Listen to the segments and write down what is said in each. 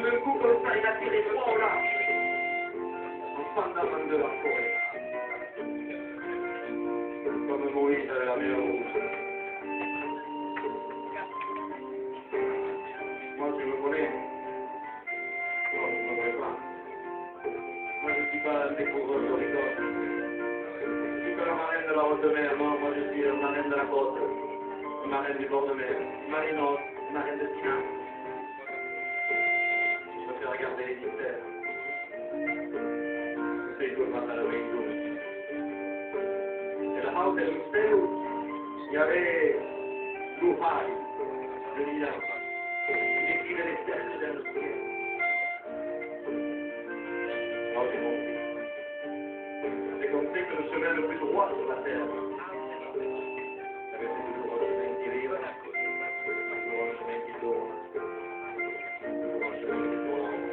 d'un coup comme ça, il a tiré fort là, en fondamment de la forêt. Comme Moïse avait la mer rouge. Moi, je me connais. Non, je ne me connais pas. Moi, je ne suis pas un découvreur d'horizon. Je suis pas le marin de la haute mer, non, moi je suis le marin de la côte, le marin du bord de mer, marinos, marin de Sina. Je me fais regarder les mystères. Je sais tout le monde à la Wingdum. Et la house del Mistero, il y avait Luhai, le Milan, qui décrivait les cercles dans le ciel. Moi, j'ai compris. J'ai compris que le chemin le plus droit sur la terre avait été toujours un chemin qui rire, toujours un chemin qui tourne, toujours un chemin qui tourne.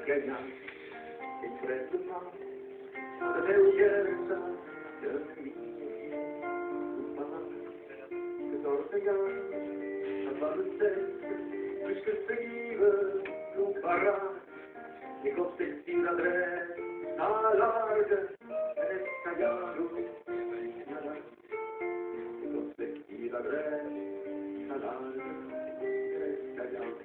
Gagnant expressement la bellezza del mio que tortegan adolescente plus que seguiva lo farà e consentire a larga e tagliato e consentire a larga e tagliato.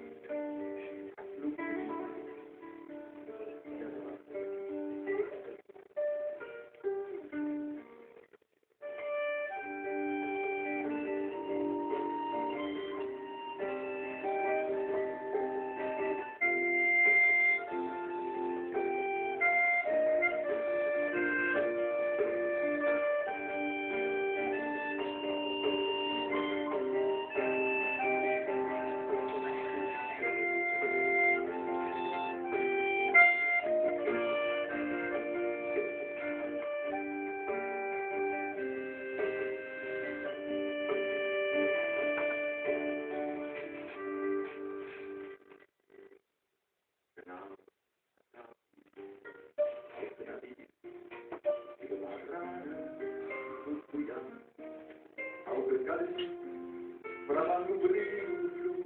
Brava no brilho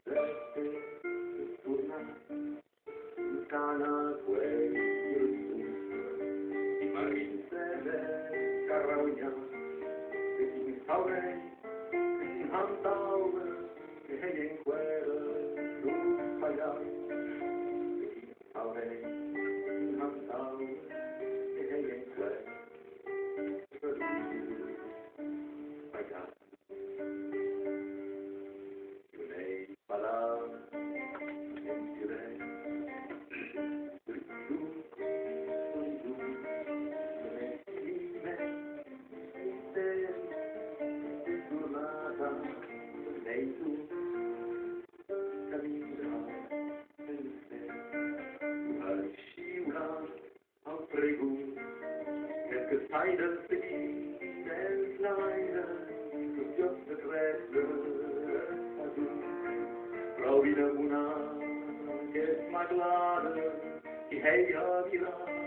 sempre tornar cana quel di marinzele carrogna e ti saurei e ti handauve e in quel non pagai e ti saurei e ti handauve e in quel pagai. Sei tu, cammina per te, scivola al prego, che sai del seguire nel kleine, che ti ho segreto, tu, provi da una, che è smaglata, che è a virare.